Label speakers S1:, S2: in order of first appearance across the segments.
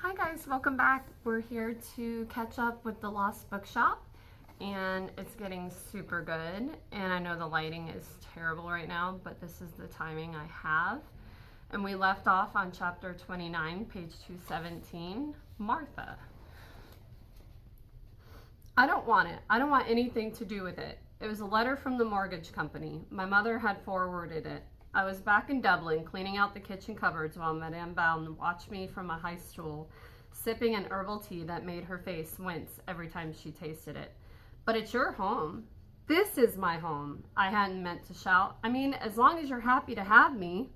S1: Hi guys, welcome back. We're here to catch up with the Lost Bookshop, and it's getting super good. And I know the lighting is terrible right now, but this is the timing I have. And we left off on chapter 29, page 217, Martha. I don't want it. I don't want anything to do with it. It was a letter from the mortgage company. My mother had forwarded it. I was back in Dublin cleaning out the kitchen cupboards while Madame Bowden watched me from a high stool, sipping an herbal tea that made her face wince every time she tasted it. But it's your home. This is my home. I hadn't meant to shout. I mean, as long as you're happy to have me.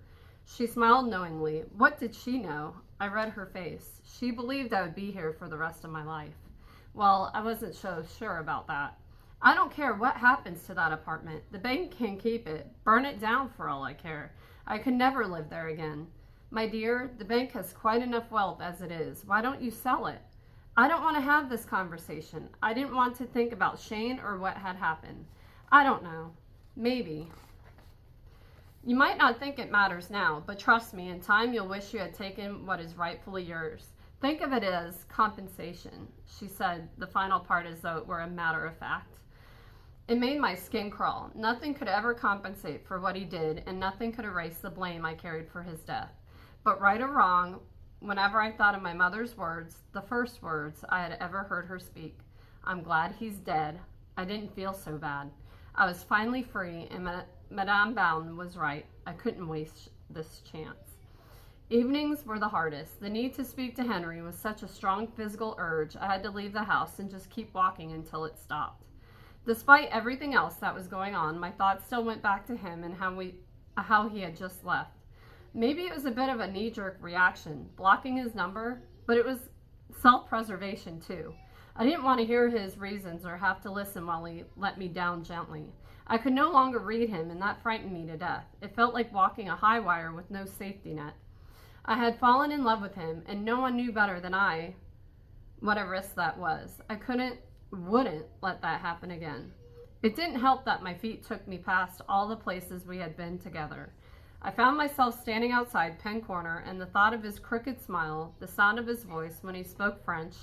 S1: She smiled knowingly. What did she know? I read her face. She believed I would be here for the rest of my life. Well, I wasn't so sure about that. I don't care what happens to that apartment. The bank can keep it. Burn it down for all I care. I could never live there again. My dear, the bank has quite enough wealth as it is. Why don't you sell it? I don't want to have this conversation. I didn't want to think about Shane or what had happened. I don't know. Maybe. You might not think it matters now, but trust me, in time you'll wish you had taken what is rightfully yours. Think of it as compensation, she said, the final part as though it were a matter of fact. It made my skin crawl. Nothing could ever compensate for what he did, and nothing could erase the blame I carried for his death. But right or wrong, whenever I thought of my mother's words, the first words I had ever heard her speak, I'm glad he's dead, I didn't feel so bad. I was finally free, and Madame Bowden was right. I couldn't waste this chance. Evenings were the hardest. The need to speak to Henry was such a strong physical urge, I had to leave the house and just keep walking until it stopped. Despite everything else that was going on, my thoughts still went back to him and how he had just left. Maybe it was a bit of a knee-jerk reaction, blocking his number, but it was self-preservation too. I didn't want to hear his reasons or have to listen while he let me down gently. I could no longer read him, and that frightened me to death. It felt like walking a high wire with no safety net. I had fallen in love with him, and no one knew better than I what a risk that was. I wouldn't let that happen again. It didn't help that my feet took me past all the places we had been together. I found myself standing outside Penn Corner, and the thought of his crooked smile, the sound of his voice when he spoke French,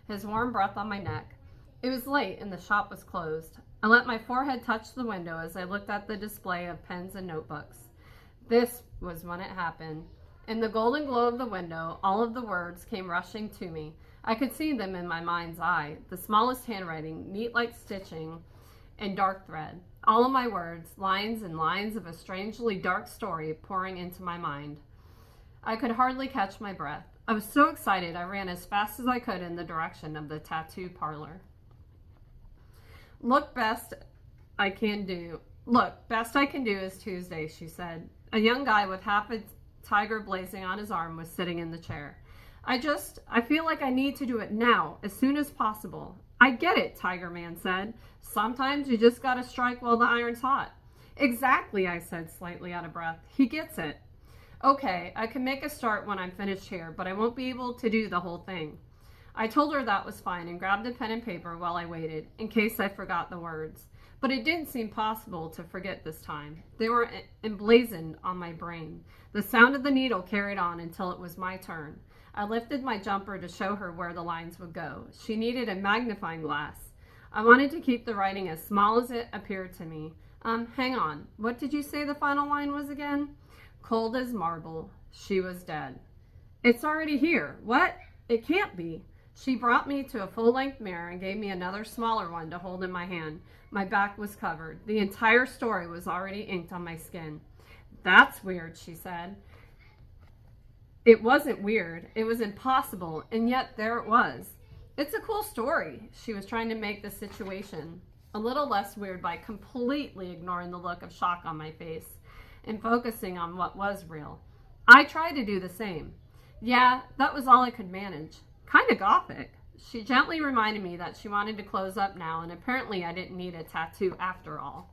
S1: his warm breath on my neck. It was late and the shop was closed. I let my forehead touch the window as I looked at the display of pens and notebooks. This was when it happened. In the golden glow of the window, all of the words came rushing to me. I could see them in my mind's eye, the smallest handwriting, neat like stitching, and dark thread. All of my words, lines and lines of a strangely dark story pouring into my mind. I could hardly catch my breath. I was so excited I ran as fast as I could in the direction of the tattoo parlor. Best I can do is Tuesday, she said. A young guy with half a tiger blazing on his arm was sitting in the chair. I feel like I need to do it now, as soon as possible. I get it, Tiger Man said. Sometimes you just gotta strike while the iron's hot. Exactly, I said, slightly out of breath. He gets it. Okay, I can make a start when I'm finished here, but I won't be able to do the whole thing. I told her that was fine and grabbed a pen and paper while I waited, in case I forgot the words. But it didn't seem possible to forget this time. They were emblazoned on my brain. The sound of the needle carried on until it was my turn. I lifted my jumper to show her where the lines would go. She needed a magnifying glass. I wanted to keep the writing as small as it appeared to me. Hang on. What did you say the final line was again? Cold as marble. She was dead. It's already here. What? It can't be. She brought me to a full-length mirror and gave me another smaller one to hold in my hand. My back was covered. The entire story was already inked on my skin. That's weird, she said. It wasn't weird. It was impossible, and yet there it was. It's a cool story. She was trying to make the situation a little less weird by completely ignoring the look of shock on my face and focusing on what was real. I tried to do the same. Yeah, that was all I could manage. Kind of gothic. She gently reminded me that she wanted to close up now, and apparently I didn't need a tattoo after all.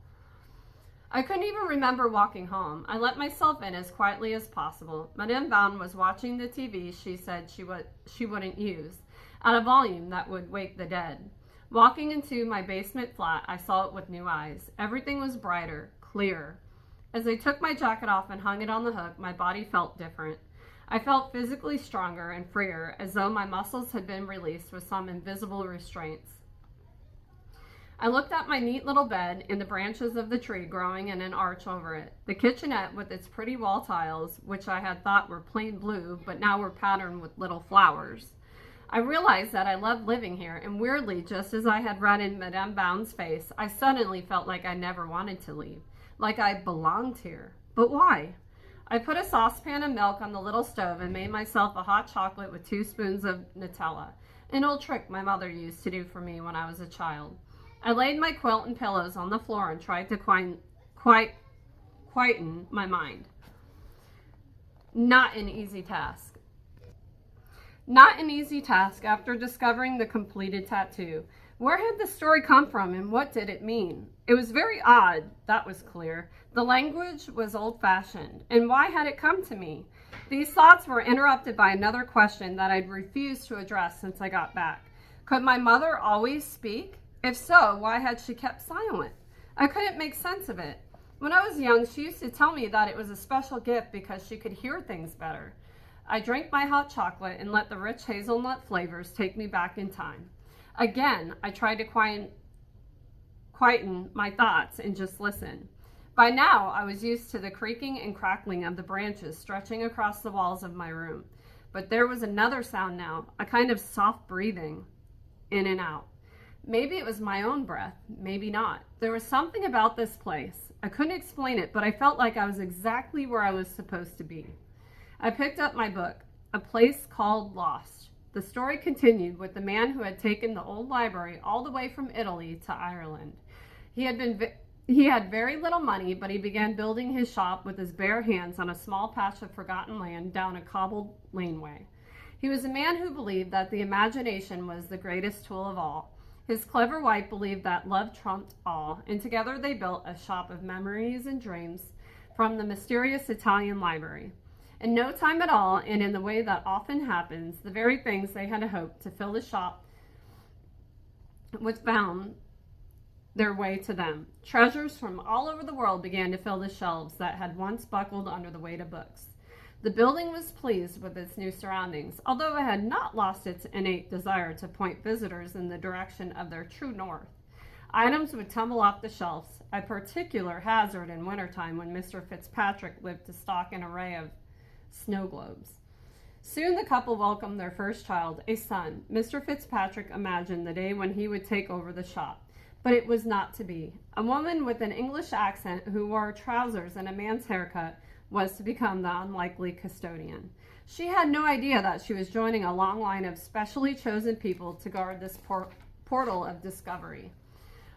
S1: I couldn't even remember walking home. I let myself in as quietly as possible. Madame Bowden was watching the TV she said she wouldn't use, at a volume that would wake the dead. Walking into my basement flat, I saw it with new eyes. Everything was brighter, clearer. As I took my jacket off and hung it on the hook, my body felt different. I felt physically stronger and freer, as though my muscles had been released with some invisible restraints. I looked at my neat little bed in the branches of the tree growing in an arch over it, the kitchenette with its pretty wall tiles, which I had thought were plain blue, but now were patterned with little flowers. I realized that I loved living here, and weirdly, just as I had read in Madame Bound's face, I suddenly felt like I never wanted to leave, like I belonged here. But why? I put a saucepan of milk on the little stove and made myself a hot chocolate with 2 spoons of Nutella, an old trick my mother used to do for me when I was a child. I laid my quilt and pillows on the floor and tried to quieten my mind. Not an easy task. Not an easy task after discovering the completed tattoo. Where had the story come from and what did it mean? It was very odd, that was clear. The language was old-fashioned, and why had it come to me? These thoughts were interrupted by another question that I'd refused to address since I got back. Could my mother always speak? If so, why had she kept silent? I couldn't make sense of it. When I was young, she used to tell me that it was a special gift because she could hear things better. I drank my hot chocolate and let the rich hazelnut flavors take me back in time. Again, I tried to quieten my thoughts and just listen. By now, I was used to the creaking and crackling of the branches stretching across the walls of my room. But there was another sound now, a kind of soft breathing, in and out. Maybe it was my own breath, maybe not. There was something about this place. I couldn't explain it, but I felt like I was exactly where I was supposed to be. I picked up my book, A Place Called Lost. The story continued with the man who had taken the old library all the way from Italy to Ireland. He had very little money, but he began building his shop with his bare hands on a small patch of forgotten land down a cobbled laneway. He was a man who believed that the imagination was the greatest tool of all. His clever wife believed that love trumped all, and together they built a shop of memories and dreams from the mysterious Italian library. In no time at all, and in the way that often happens, the very things they had hoped to fill the shop with found their way to them. Treasures from all over the world began to fill the shelves that had once buckled under the weight of books. The building was pleased with its new surroundings, although it had not lost its innate desire to point visitors in the direction of their true north. Items would tumble off the shelves, a particular hazard in wintertime when Mr. Fitzpatrick lived to stock an array of snow globes. Soon the couple welcomed their first child, a son. Mr. Fitzpatrick imagined the day when he would take over the shop, but it was not to be. A woman with an English accent who wore trousers and a man's haircut was to become the unlikely custodian. She had no idea that she was joining a long line of specially chosen people to guard this portal of discovery.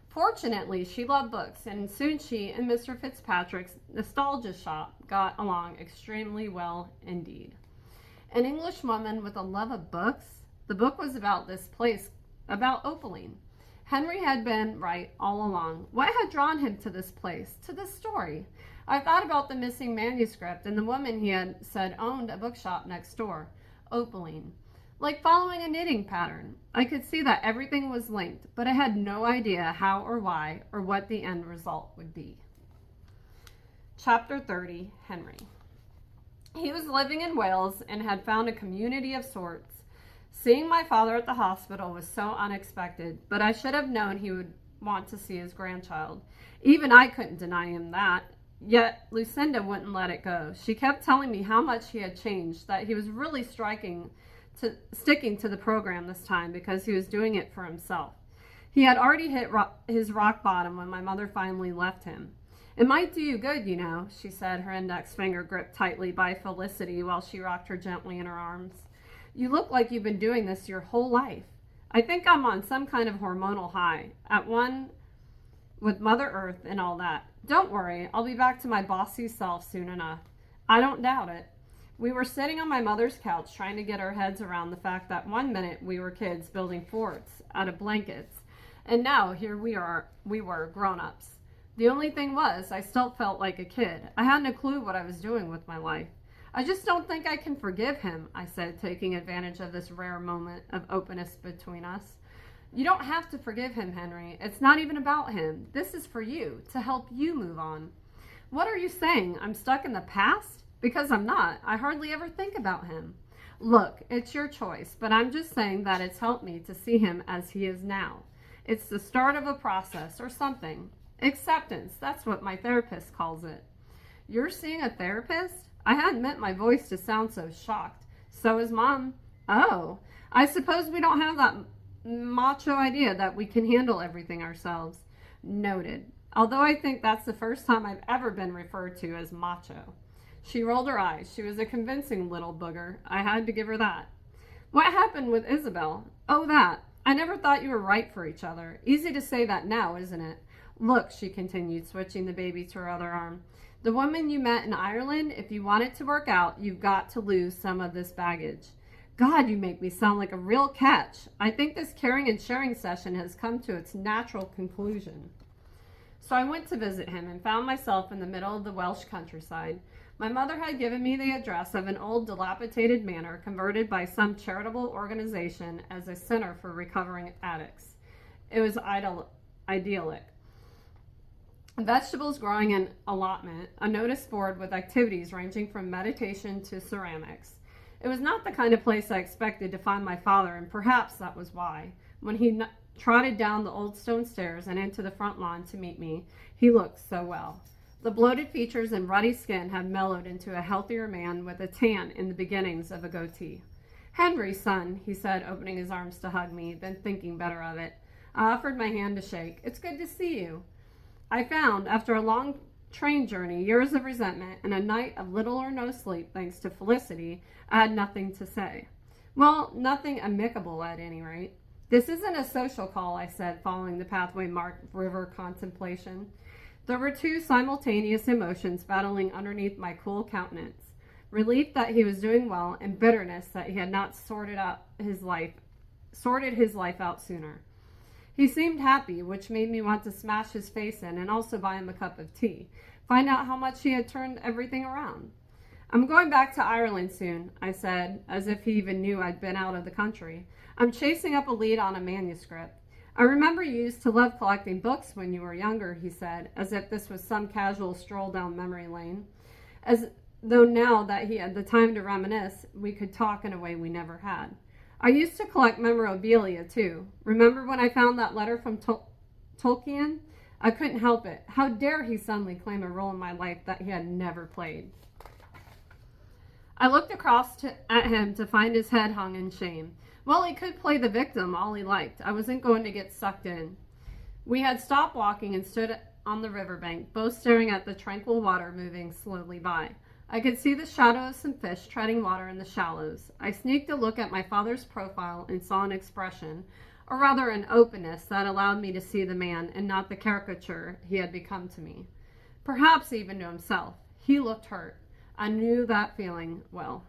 S1: Fortunately, she loved books, and soon she and Mr. Fitzpatrick's nostalgia shop got along extremely well indeed. An English woman with a love of books? The book was about this place, about Opaline. Henry had been right all along. What had drawn him to this place, to this story? I thought about the missing manuscript and the woman he had said owned a bookshop next door, Opaline. Like following a knitting pattern. I could see that everything was linked, but I had no idea how or why or what the end result would be. Chapter 30, Henry. He was living in Wales and had found a community of sorts. Seeing my father at the hospital was so unexpected, but I should have known he would want to see his grandchild. Even I couldn't deny him that. Yet Lucinda wouldn't let it go. She kept telling me how much he had changed, that he was really sticking to the program this time because he was doing it for himself. He had already hit his rock bottom when my mother finally left him. It might do you good, you know, she said, her index finger gripped tightly by Felicity while she rocked her gently in her arms. You look like you've been doing this your whole life. I think I'm on some kind of hormonal high, at one with Mother Earth and all that. Don't worry, I'll be back to my bossy self soon enough. I don't doubt it. We were sitting on my mother's couch trying to get our heads around the fact that one minute we were kids building forts out of blankets, and now here we were grown-ups. The only thing was, I still felt like a kid. I hadn't a clue what I was doing with my life. I just don't think I can forgive him, I said, taking advantage of this rare moment of openness between us. You don't have to forgive him, Henry. It's not even about him. This is for you, to help you move on. What are you saying? I'm stuck in the past? Because I'm not. I hardly ever think about him. Look, it's your choice, but I'm just saying that it's helped me to see him as he is now. It's the start of a process or something. Acceptance, that's what my therapist calls it. You're seeing a therapist? I hadn't meant my voice to sound so shocked. So is Mom. Oh, I suppose we don't have that macho idea that we can handle everything ourselves. Noted. Although I think that's the first time I've ever been referred to as macho. She rolled her eyes. She was a convincing little booger. I had to give her that. What happened with Isabel? Oh, that. I never thought you were right for each other. Easy to say that now, isn't it? Look, she continued, switching the baby to her other arm. The woman you met in Ireland, if you want it to work out, you've got to lose some of this baggage. God, you make me sound like a real catch. I think this caring and sharing session has come to its natural conclusion. So I went to visit him and found myself in the middle of the Welsh countryside. My mother had given me the address of an old dilapidated manor converted by some charitable organization as a center for recovering addicts. It was idyllic. Vegetables growing in allotment, a notice board with activities ranging from meditation to ceramics. It was not the kind of place I expected to find my father, and perhaps that was why. When he trotted down the old stone stairs and into the front lawn to meet me, he looked so well. The bloated features and ruddy skin had mellowed into a healthier man with a tan in the beginnings of a goatee. Henry, son, he said, opening his arms to hug me, then thinking better of it. I offered my hand to shake. It's good to see you. I found, after a long train journey, years of resentment, and a night of little or no sleep thanks to Felicity, I had nothing to say. Well, nothing amicable at any rate. This isn't a social call, I said, following the pathway marked river contemplation. There were two simultaneous emotions battling underneath my cool countenance. Relief that he was doing well and bitterness that he had not sorted his life out sooner. He seemed happy, which made me want to smash his face in and also buy him a cup of tea, find out how much he had turned everything around. I'm going back to Ireland soon, I said, as if he even knew I'd been out of the country. I'm chasing up a lead on a manuscript. I remember you used to love collecting books when you were younger, he said, as if this was some casual stroll down memory lane. As though now that he had the time to reminisce, we could talk in a way we never had. I used to collect memorabilia, too. Remember when I found that letter from Tolkien? I couldn't help it. How dare he suddenly claim a role in my life that he had never played? I looked across at him to find his head hung in shame. Well, he could play the victim all he liked. I wasn't going to get sucked in. We had stopped walking and stood on the riverbank, both staring at the tranquil water moving slowly by. I could see the shadow of some fish treading water in the shallows. I sneaked a look at my father's profile and saw an expression, or rather an openness, that allowed me to see the man and not the caricature he had become to me. Perhaps even to himself. He looked hurt. I knew that feeling well.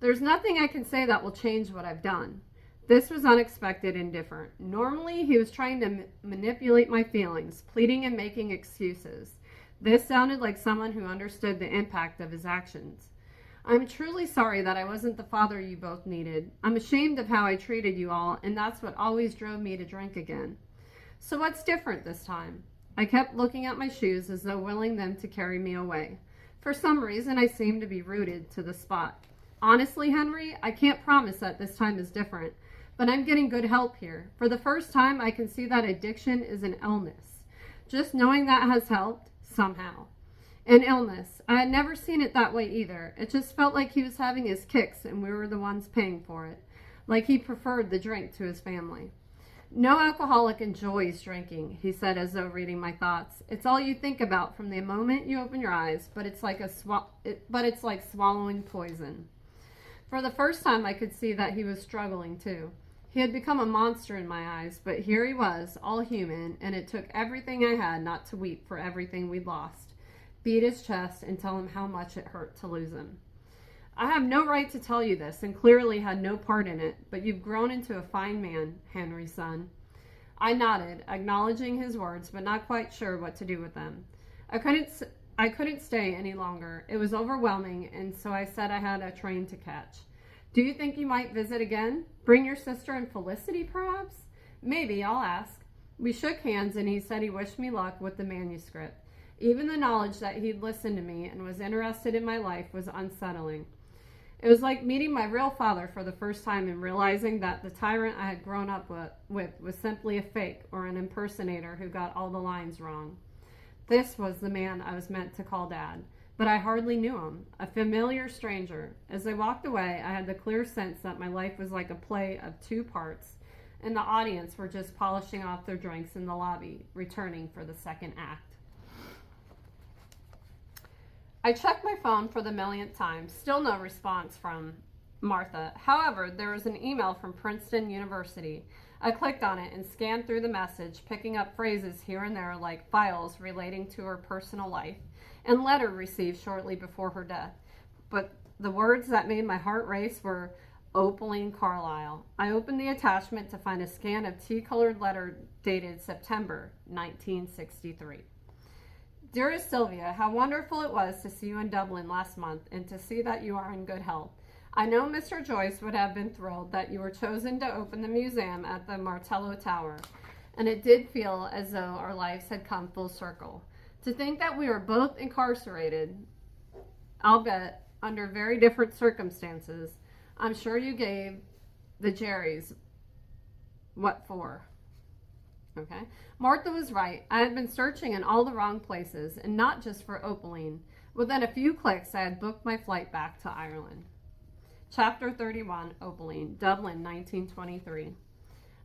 S1: There's nothing I can say that will change what I've done. This was unexpected and different. Normally, he was trying to manipulate my feelings, pleading and making excuses. This sounded like someone who understood the impact of his actions. I'm truly sorry that I wasn't the father you both needed. I'm ashamed of how I treated you all, and that's what always drove me to drink again. So what's different this time? I kept looking at my shoes as though willing them to carry me away. For some reason, I seemed to be rooted to the spot. Honestly, Henry, I can't promise that this time is different, but I'm getting good help here. For the first time, I can see that addiction is an illness. Just knowing that has helped, somehow. An illness. I had never seen it that way either. It just felt like he was having his kicks and we were the ones paying for it. Like he preferred the drink to his family. No alcoholic enjoys drinking, he said as though reading my thoughts. It's all you think about from the moment you open your eyes, but it's like swallowing poison. For the first time, I could see that he was struggling, too. He had become a monster in my eyes, but here he was, all human, and it took everything I had not to weep for everything we'd lost. Beat his chest and tell him how much it hurt to lose him. I have no right to tell you this, and clearly had no part in it, but you've grown into a fine man, Henry, son. I nodded, acknowledging his words, but not quite sure what to do with them. I couldn't stay any longer. It was overwhelming, and so I said I had a train to catch. Do you think you might visit again? Bring your sister and Felicity, perhaps? Maybe, I'll ask. We shook hands, and he said he wished me luck with the manuscript. Even the knowledge that he'd listened to me and was interested in my life was unsettling. It was like meeting my real father for the first time and realizing that the tyrant I had grown up with was simply a fake or an impersonator who got all the lines wrong. This was the man I was meant to call Dad, but I hardly knew him, a familiar stranger. As I walked away, I had the clear sense that my life was like a play of two parts, and the audience were just polishing off their drinks in the lobby, returning for the second act. I checked my phone for the millionth time. Still no response from Martha. However, there was an email from Princeton University. I clicked on it and scanned through the message, picking up phrases here and there like files relating to her personal life and letter received shortly before her death. But the words that made my heart race were Opaline Carlisle. I opened the attachment to find a scan of tea-colored letter dated September 1963. Dearest Sylvia, how wonderful it was to see you in Dublin last month and to see that you are in good health. I know Mr. Joyce would have been thrilled that you were chosen to open the museum at the Martello Tower, and it did feel as though our lives had come full circle. To think that we were both incarcerated, I'll bet under very different circumstances. I'm sure you gave the Jerrys what for. Okay. Martha was right. I had been searching in all the wrong places, and not just for Opaline. Within a few clicks, I had booked my flight back to Ireland. Chapter 31, Opaline, Dublin, 1923.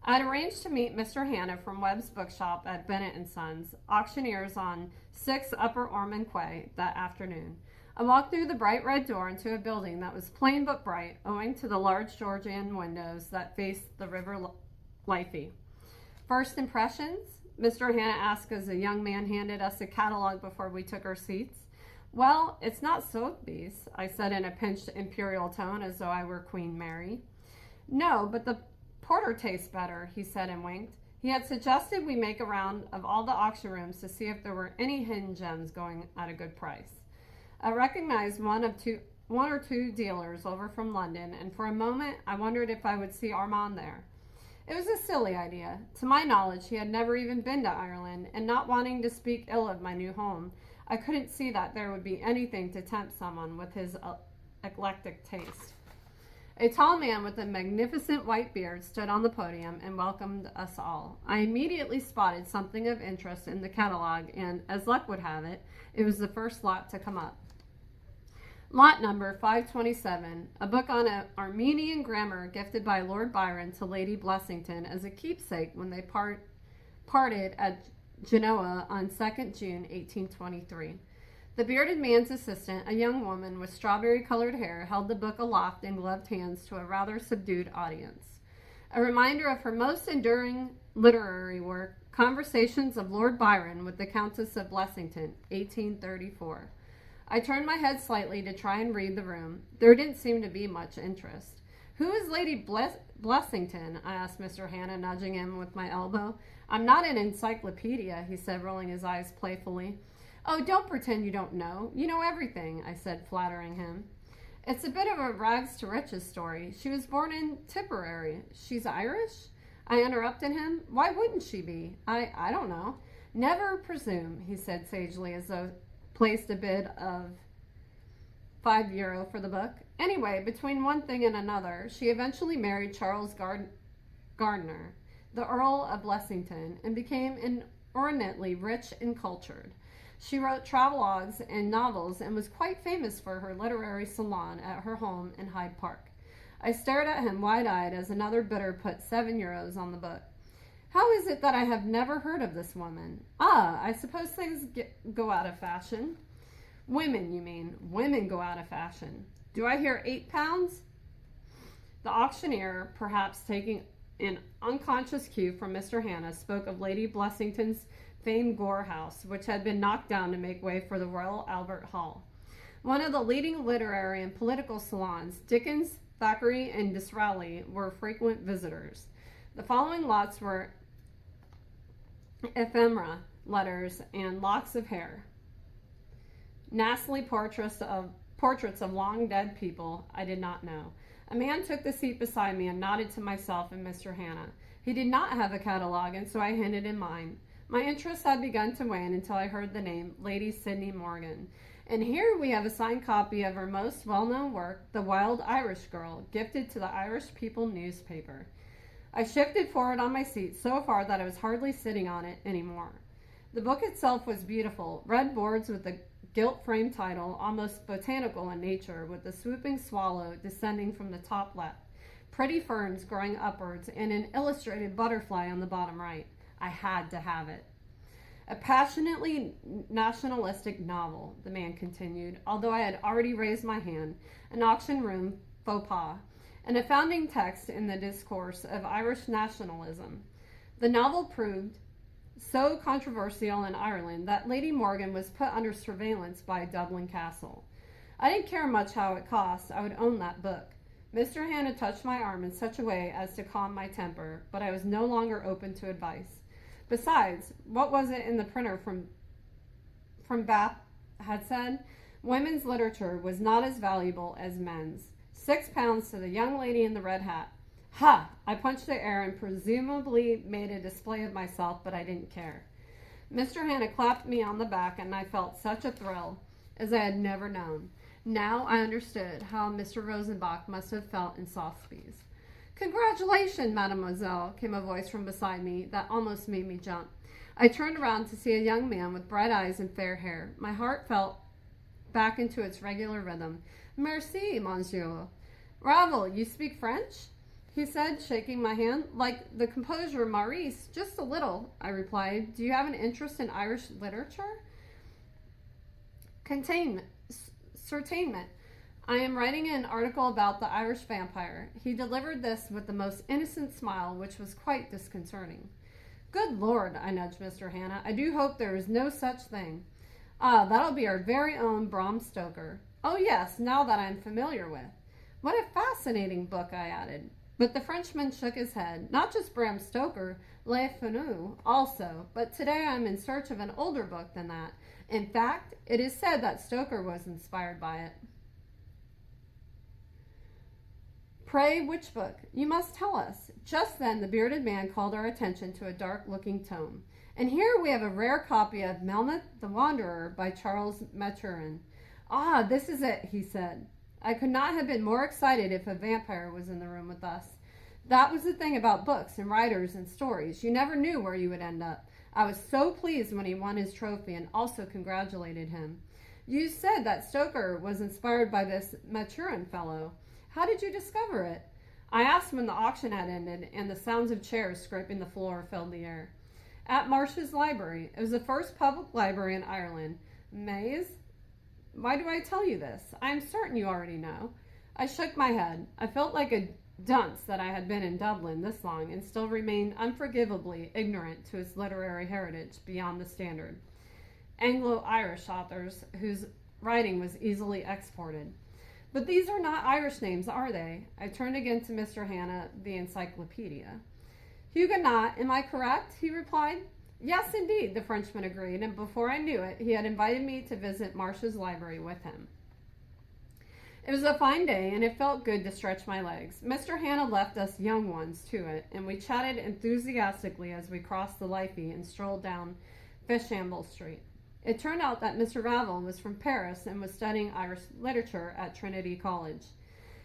S1: I had arranged to meet Mr. Hanna from Webb's Bookshop at Bennett & Sons, auctioneers on 6 Upper Ormond Quay, that afternoon. I walked through the bright red door into a building that was plain but bright, owing to the large Georgian windows that faced the River Liffey. First impressions? Mr. Hanna asked as a young man handed us a catalog before we took our seats. Well, it's not Sotheby's, I said in a pinched imperial tone as though I were Queen Mary. No, but the porter tastes better, he said and winked. He had suggested we make a round of all the auction rooms to see if there were any hidden gems going at a good price. I recognized one or two dealers over from London, and for a moment I wondered if I would see Armand there. It was a silly idea. To my knowledge, he had never even been to Ireland, and not wanting to speak ill of my new home, I couldn't see that there would be anything to tempt someone with his eclectic taste. A tall man with a magnificent white beard stood on the podium and welcomed us all. I immediately spotted something of interest in the catalog, and, as luck would have it, it was the first lot to come up. Lot number 527, a book on Armenian grammar gifted by Lord Byron to Lady Blessington as a keepsake when they parted at Genoa on 2nd June 1823. The bearded man's assistant, a young woman with strawberry-colored hair, held the book aloft in gloved hands to a rather subdued audience. A reminder of her most enduring literary work, Conversations of Lord Byron with the Countess of Blessington, 1834. I turned my head slightly to try and read the room. There didn't seem to be much interest. Who is Lady Blessington? I asked Mr. Hanna, nudging him with my elbow. I'm not an encyclopedia, he said, rolling his eyes playfully. Oh, don't pretend you don't know. You know everything, I said, flattering him. It's a bit of a rags to riches story. She was born in Tipperary. She's Irish? I interrupted him. Why wouldn't she be? I don't know. Never presume, he said sagely, as though placed a bid of €5 for the book. Anyway, between one thing and another, she eventually married Charles Gardiner, the Earl of Blessington, and became inordinately rich and cultured. She wrote travelogues and novels and was quite famous for her literary salon at her home in Hyde Park. I stared at him wide-eyed as another bidder put €7 on the book. How is it that I have never heard of this woman? Ah, I suppose things go out of fashion. Women, you mean. Women go out of fashion. Do I hear £8? The auctioneer, perhaps taking an unconscious cue from Mr. Hanna, spoke of Lady Blessington's famed Gore House, which had been knocked down to make way for the Royal Albert Hall. One of the leading literary and political salons, Dickens, Thackeray, and Disraeli were frequent visitors. The following lots were ephemera, letters, and locks of hair. Nastily portraits of long dead people I did not know. A man took the seat beside me and nodded to myself and Mr. Hanna. He did not have a catalog, and so I handed him mine. My interest had begun to wane until I heard the name Lady Sydney Morgan. And here we have a signed copy of her most well-known work, The Wild Irish Girl, gifted to the Irish People newspaper. I shifted forward on my seat so far that I was hardly sitting on it anymore. The book itself was beautiful, red boards with a gilt-framed title, almost botanical in nature, with a swooping swallow descending from the top left, pretty ferns growing upwards, and an illustrated butterfly on the bottom right. I had to have it. A passionately nationalistic novel, the man continued, although I had already raised my hand, an auction room faux pas, and a founding text in the discourse of Irish nationalism. The novel proved so controversial in Ireland that Lady Morgan was put under surveillance by Dublin Castle. I didn't care much how it cost. I would own that book. Mr. Hannah touched my arm in such a way as to calm my temper, but I was no longer open to advice. Besides, what was it in the printer from Bath had said? Women's literature was not as valuable as men's. £6 to the young lady in the red hat. Ha! I punched the air and presumably made a display of myself, but I didn't care. Mr. Hannah clapped me on the back, and I felt such a thrill as I had never known. Now I understood how Mr. Rosenbach must have felt in Sotheby's. "Congratulations, mademoiselle," came a voice from beside me that almost made me jump. I turned around to see a young man with bright eyes and fair hair. My heart fell back into its regular rhythm. "Merci, monsieur." "Ravel, you speak French?" he said, shaking my hand. "Like the composer Maurice, just a little," I replied. "Do you have an interest in Irish literature?" Certainement. I am writing an article about the Irish vampire." He delivered this with the most innocent smile, which was quite disconcerting. "Good Lord," I nudged Mr. Hannah. "I do hope there is no such thing." "Ah, that'll be our very own Bram Stoker." "Oh yes, now that I'm familiar with." "What a fascinating book," I added. But the Frenchman shook his head. "Not just Bram Stoker, Le Fanu also, but today I'm in search of an older book than that. In fact, it is said that Stoker was inspired by it." "Pray, which book? You must tell us." Just then the bearded man called our attention to a dark-looking tome. "And here we have a rare copy of Melmoth the Wanderer by Charles Maturin." "Ah, this is it," he said. I could not have been more excited if a vampire was in the room with us. That was the thing about books and writers and stories. You never knew where you would end up. I was so pleased when he won his trophy and also congratulated him. "You said that Stoker was inspired by this Maturin fellow. How did you discover it?" I asked when the auction had ended and the sounds of chairs scraping the floor filled the air. "At Marsh's library. It was the first public library in Ireland. Maze? Why do I tell you this? I am certain you already know." I shook my head. I felt like a dunce that I had been in Dublin this long and still remained unforgivably ignorant to its literary heritage beyond the standard Anglo-Irish authors whose writing was easily exported. "But these are not Irish names, are they?" I turned again to Mr. Hannah, the encyclopedia. "Huguenot, am I correct?" he replied. "Yes, indeed," the Frenchman agreed, and before I knew it, he had invited me to visit Marsh's library with him. It was a fine day, and it felt good to stretch my legs. Mr. Hannah left us young ones to it, and we chatted enthusiastically as we crossed the Liffey and strolled down Fishamble Street. It turned out that Mr. Ravel was from Paris and was studying Irish literature at Trinity College.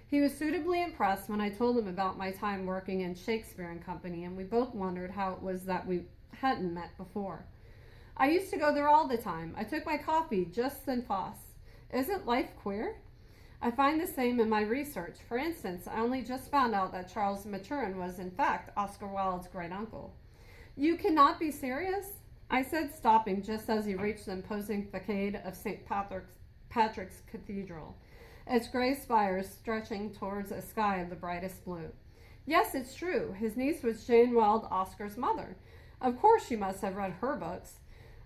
S1: He was suitably impressed when I told him about my time working in Shakespeare and Company, and we both wondered how it was that we hadn't met before. "I used to go there all the time. I took my coffee just en face. Isn't life queer? I find the same in my research. For instance, I only just found out that Charles Maturin was in fact Oscar Wilde's great-uncle." "You cannot be serious?" I said, stopping just as he reached the imposing facade of St. Patrick's Cathedral, its gray spires stretching towards a sky of the brightest blue. "Yes, it's true. His niece was Jane Wilde, Oscar's mother. Of course you must have read her books."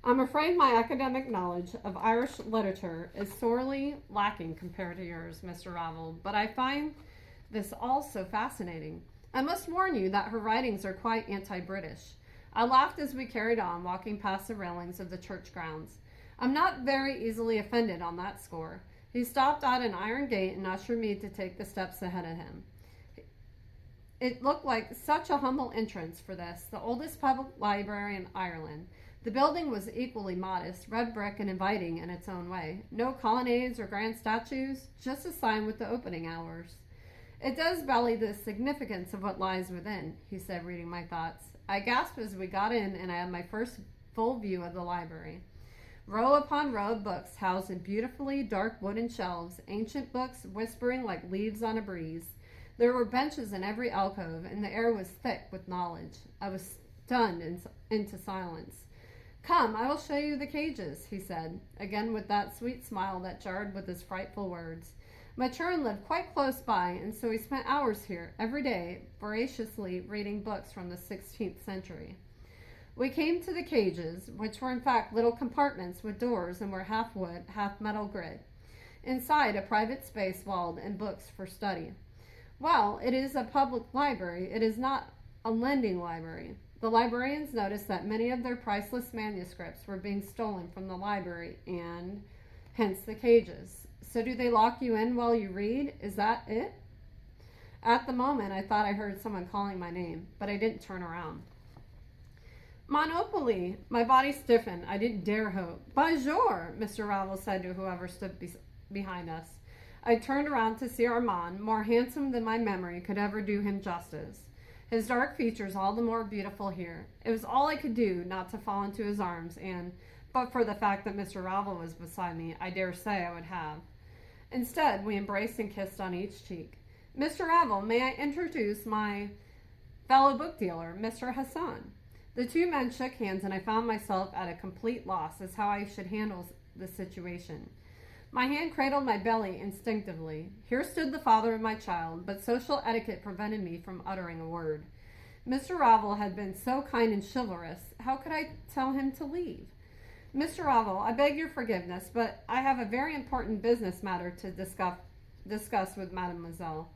S1: "I'm afraid my academic knowledge of Irish literature is sorely lacking compared to yours, Mr. Ravel, but I find this all so fascinating. I must warn you that her writings are quite anti-British." I laughed as we carried on, walking past the railings of the church grounds. "I'm not very easily offended on that score." He stopped at an iron gate and ushered me to take the steps ahead of him. It looked like such a humble entrance for this, the oldest public library in Ireland. The building was equally modest, red brick and inviting in its own way. No colonnades or grand statues, just a sign with the opening hours. It does belly the significance of what lies within, he said, reading my thoughts. I gasped as we got in, and I had my first full view of the library. Row upon row of books housed in beautifully dark wooden shelves, ancient books whispering like leaves on a breeze. There were benches in every alcove, and the air was thick with knowledge. I was stunned into silence. Come, I will show you the cages, he said, again with that sweet smile that jarred with his frightful words. Maturin lived quite close by, and so he spent hours here, every day, voraciously reading books from the 16th century. We came to the cages, which were in fact little compartments with doors and were half wood, half metal grid. Inside, a private space walled and books for study. Well, it is a public library. It is not a lending library. The librarians noticed that many of their priceless manuscripts were being stolen from the library and hence the cages. So do they lock you in while you read? Is that it? At the moment, I thought I heard someone calling my name, but I didn't turn around. Monopoly! My body stiffened. I didn't dare hope. Bonjour, Mr. Ravel said to whoever stood behind us. I turned around to see Armand, more handsome than my memory could ever do him justice. His dark features all the more beautiful here. It was all I could do not to fall into his arms, and, but for the fact that Mr. Ravel was beside me, I dare say I would have. Instead, we embraced and kissed on each cheek. Mr. Ravel, may I introduce my fellow book dealer, Mr. Hassan? The two men shook hands, and I found myself at a complete loss as how I should handle the situation. My hand cradled my belly instinctively. Here stood the father of my child, but social etiquette prevented me from uttering a word. Mr. Ravel had been so kind and chivalrous. How could I tell him to leave? Mr. Ravel, I beg your forgiveness, but I have a very important business matter to discuss with Mademoiselle.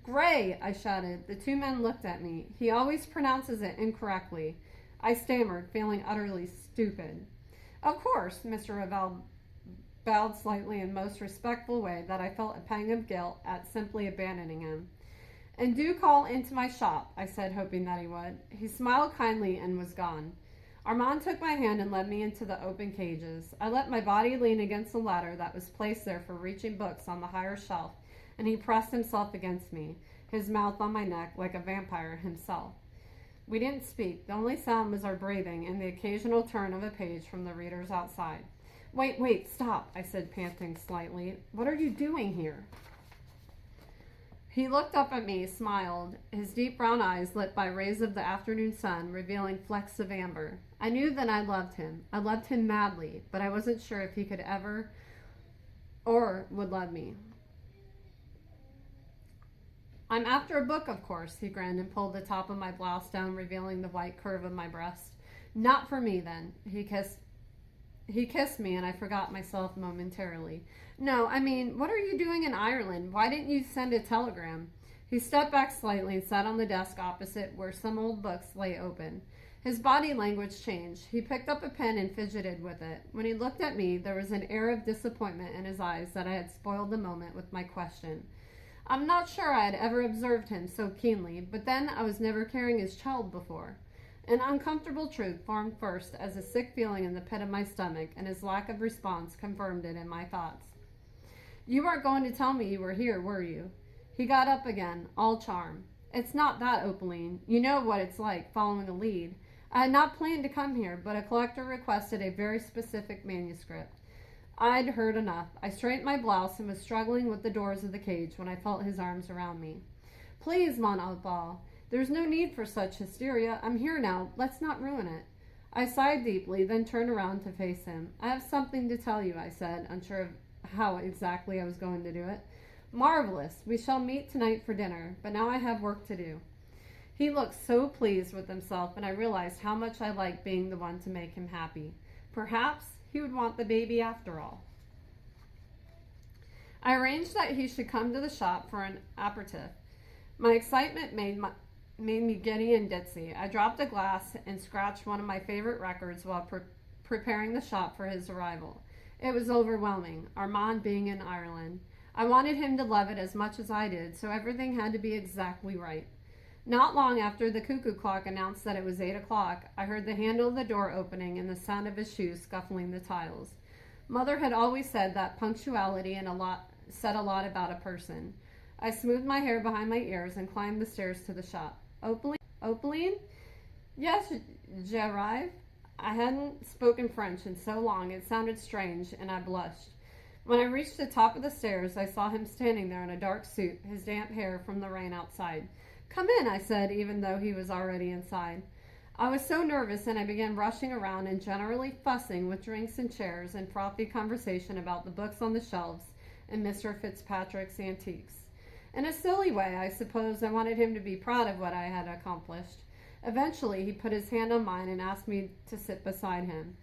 S1: Gray, I shouted. The two men looked at me. He always pronounces it incorrectly. I stammered, feeling utterly stupid. Of course, Mr. Ravel bowed slightly in most respectful way that I felt a pang of guilt at simply abandoning him. And do call into my shop, I said, hoping that he would. He smiled kindly and was gone. Armand took my hand and led me into the open cages. I let my body lean against the ladder that was placed there for reaching books on the higher shelf, and he pressed himself against me, his mouth on my neck like a vampire himself. We didn't speak. The only sound was our breathing and the occasional turn of a page from the readers outside. Wait, stop, I said, panting slightly. What are you doing here? He looked up at me, smiled, his deep brown eyes lit by rays of the afternoon sun, revealing flecks of amber. I knew that I loved him. I loved him madly, but I wasn't sure if he could ever or would love me. I'm after a book, of course, he grinned and pulled the top of my blouse down, revealing the white curve of my breast. Not for me, then. He kissed me, and I forgot myself momentarily. No, I mean, what are you doing in Ireland? Why didn't you send a telegram? He stepped back slightly and sat on the desk opposite where some old books lay open. His body language changed. He picked up a pen and fidgeted with it. When he looked at me, there was an air of disappointment in his eyes that I had spoiled the moment with my question. I'm not sure I had ever observed him so keenly, but then I was never carrying his child before. An uncomfortable truth formed first as a sick feeling in the pit of my stomach, and his lack of response confirmed it in my thoughts. You weren't going to tell me you were here, were you? He got up again, all charm. It's not that, Opaline. You know what it's like, following a lead. I had not planned to come here, but a collector requested a very specific manuscript. I'd heard enough. I straightened my blouse and was struggling with the doors of the cage when I felt his arms around me. Please, mon Alpal. There's no need for such hysteria. I'm here now. Let's not ruin it. I sighed deeply, then turned around to face him. I have something to tell you, I said, unsure of how exactly I was going to do it. Marvelous. We shall meet tonight for dinner, but now I have work to do. He looked so pleased with himself, and I realized how much I liked being the one to make him happy. Perhaps he would want the baby after all. I arranged that he should come to the shop for an aperitif. My excitement made me giddy and ditzy. I dropped a glass and scratched one of my favorite records while preparing the shop for his arrival. It was overwhelming, Armand being in Ireland. I wanted him to love it as much as I did, so everything had to be exactly right. Not long after the cuckoo clock announced that it was 8 o'clock, I heard the handle of the door opening and the sound of his shoes scuffling the tiles. Mother had always said that punctuality said a lot about a person. I smoothed my hair behind my ears and climbed the stairs to the shop. Opaline? Yes, j'arrive. I hadn't spoken French in so long it sounded strange, and I blushed. When I reached the top of the stairs, I saw him standing there in a dark suit, his damp hair from the rain outside. "Come in," I said, even though he was already inside. I was so nervous, and I began rushing around and generally fussing with drinks and chairs and frothy conversation about the books on the shelves and Mr. Fitzpatrick's antiques. In a silly way, I suppose, I wanted him to be proud of what I had accomplished. Eventually, he put his hand on mine and asked me to sit beside him.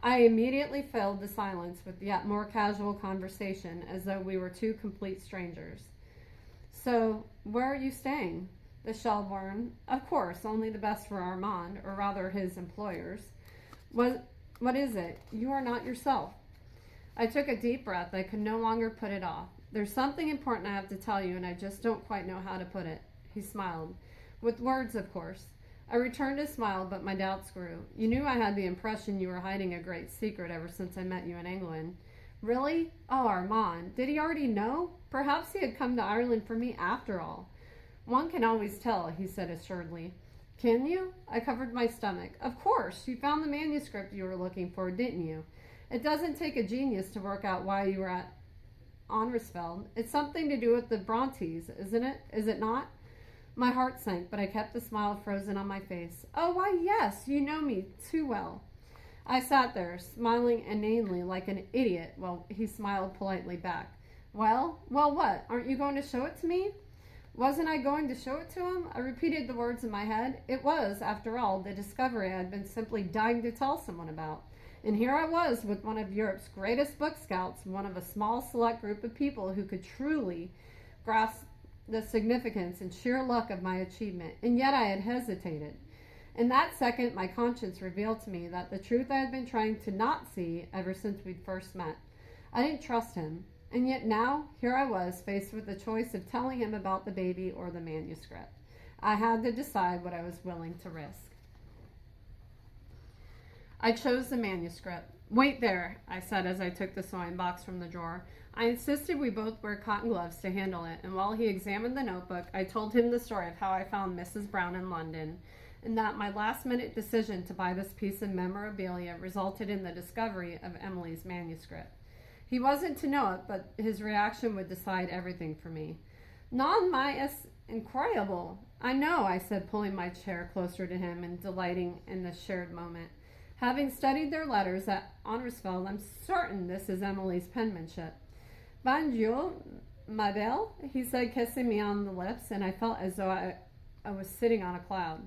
S1: I immediately filled the silence with yet more casual conversation, as though we were two complete strangers. "So, where are you staying?" The Shelbourne. "Of course, only the best for Armand, or rather his employers." What is it? You are not yourself." I took a deep breath. I could no longer put it off. "There's something important I have to tell you, and I just don't quite know how to put it." He smiled. "With words, of course." I returned his smile, but my doubts grew. "You knew I had the impression you were hiding a great secret ever since I met you in England." "Really? Oh, Armand, did he already know? Perhaps he had come to Ireland for me after all." "One can always tell," he said assuredly. "Can you?" I covered my stomach. "Of course. You found the manuscript you were looking for, didn't you? It doesn't take a genius to work out why you were at Onresfeld. It's something to do with the Brontes, isn't it? Is it not?" My heart sank, but I kept the smile frozen on my face. "Oh, why, yes, you know me too well." I sat there, smiling inanely like an idiot, while he smiled politely back. Well, what? Aren't you going to show it to me?" Wasn't I going to show it to him? I repeated the words in my head. It was, after all, the discovery I had been simply dying to tell someone about. And here I was with one of Europe's greatest book scouts, one of a small select group of people who could truly grasp the significance and sheer luck of my achievement, and yet I had hesitated. In that second, my conscience revealed to me that the truth I had been trying to not see ever since we'd first met. I didn't trust him, and yet now, here I was, faced with the choice of telling him about the baby or the manuscript. I had to decide what I was willing to risk. I chose the manuscript. "Wait there," I said as I took the sewing box from the drawer. I insisted we both wear cotton gloves to handle it, and while he examined the notebook, I told him the story of how I found Mrs. Brown in London, and that my last-minute decision to buy this piece of memorabilia resulted in the discovery of Emily's manuscript. He wasn't to know it, but his reaction would decide everything for me. "Non mais incroyable." "I know," I said, pulling my chair closer to him and delighting in the shared moment. "Having studied their letters at Onresfeld, I'm certain this is Emily's penmanship." "Bonjour, ma belle," he said, kissing me on the lips, and I felt as though I was sitting on a cloud.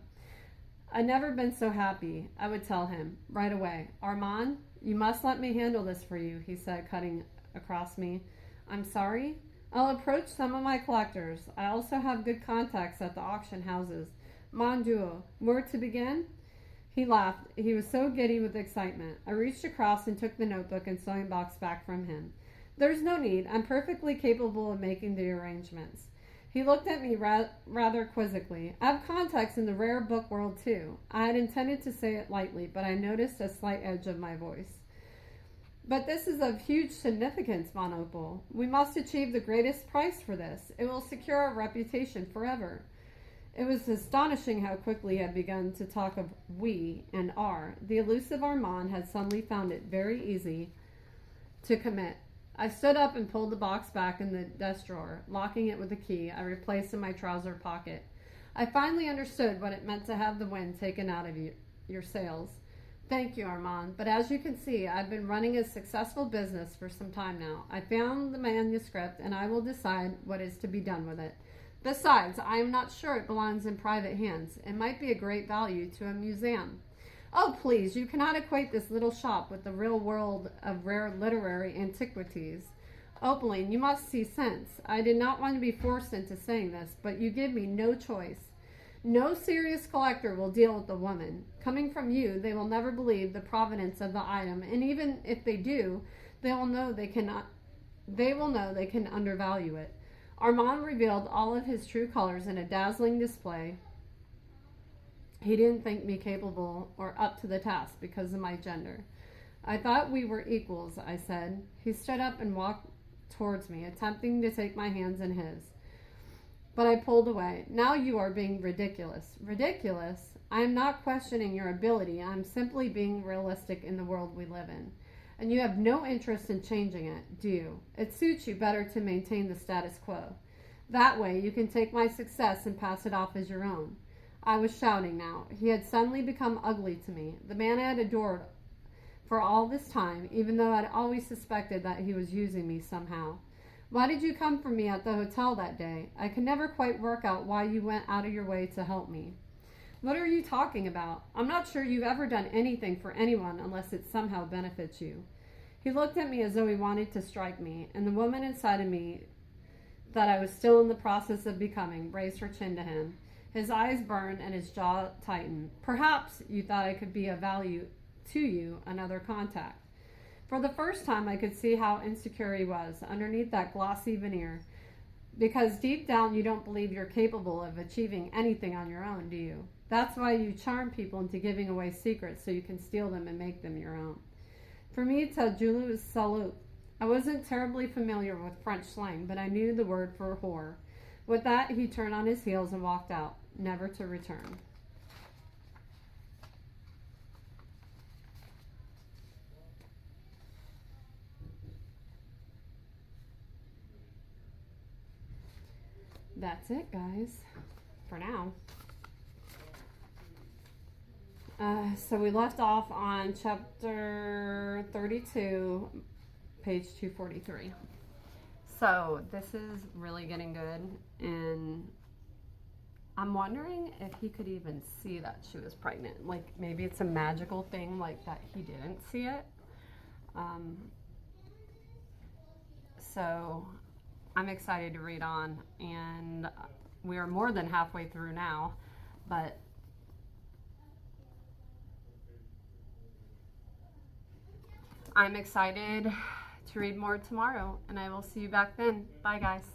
S1: I'd never been so happy. I would tell him right away. "Armand, you must let me handle this for you," he said, cutting across me. "I'm sorry? I'll approach some of my collectors. I also have good contacts at the auction houses. Mon Dieu, where to begin?" He laughed. He was so giddy with excitement. I reached across and took the notebook and sewing box back from him. "There's no need. I'm perfectly capable of making the arrangements." He looked at me rather quizzically. "I have contacts in the rare book world, too." I had intended to say it lightly, but I noticed a slight edge of my voice. "But this is of huge significance, Von Opel. We must achieve the greatest price for this. It will secure our reputation forever." It was astonishing how quickly he had begun to talk of "we" and "our." The elusive Armand had suddenly found it very easy to commit. I stood up and pulled the box back in the desk drawer. Locking it with a key, I replaced in my trouser pocket. I finally understood what it meant to have the wind taken out of your sails. "Thank you, Armand, but as you can see, I've been running a successful business for some time now. I found the manuscript, and I will decide what is to be done with it. Besides, I am not sure it belongs in private hands. It might be of great value to a museum." "Oh, please, you cannot equate this little shop with the real world of rare literary antiquities. Opaline, you must see sense. I did not want to be forced into saying this, but you give me no choice. No serious collector will deal with the woman. Coming from you, they will never believe the provenance of the item, and even if they do, they will know they can undervalue it." Armand revealed all of his true colors in a dazzling display He didn't think me capable or up to the task because of my gender. I thought we were equals, I said. He stood up and walked towards me, attempting to take my hands in his. But I pulled away. Now you are being ridiculous. Ridiculous? I am not questioning your ability. I am simply being realistic in the world we live in. And you have no interest in changing it, do you? It suits you better to maintain the status quo. That way you can take my success and pass it off as your own. I was shouting now. He had suddenly become ugly to me. The man I had adored for all this time, even though I'd always suspected that he was using me somehow. Why did you come for me at the hotel that day? I could never quite work out why you went out of your way to help me. What are you talking about? I'm not sure you've ever done anything for anyone unless it somehow benefits you. He looked at me as though he wanted to strike me, and the woman inside of me that I was still in the process of becoming raised her chin to him. His eyes burned and his jaw tightened. Perhaps you thought I could be of value to you, another contact. For the first time, I could see how insecure he was underneath that glossy veneer. Because deep down, you don't believe you're capable of achieving anything on your own, do you? That's why you charm people into giving away secrets so you can steal them and make them your own. For me, tajulu is salut. I wasn't terribly familiar with French slang, but I knew the word for whore. With that, he turned on his heels and walked out, never to return. That's it, guys, for now. So we left off on chapter 32, page 243. So this is really getting good, and I'm wondering if he could even see that she was pregnant. Like, maybe it's a magical thing, like that he didn't see it. So I'm excited to read on, and we are more than halfway through now, but I'm excited to read more tomorrow, and I will see you back then. Bye, guys.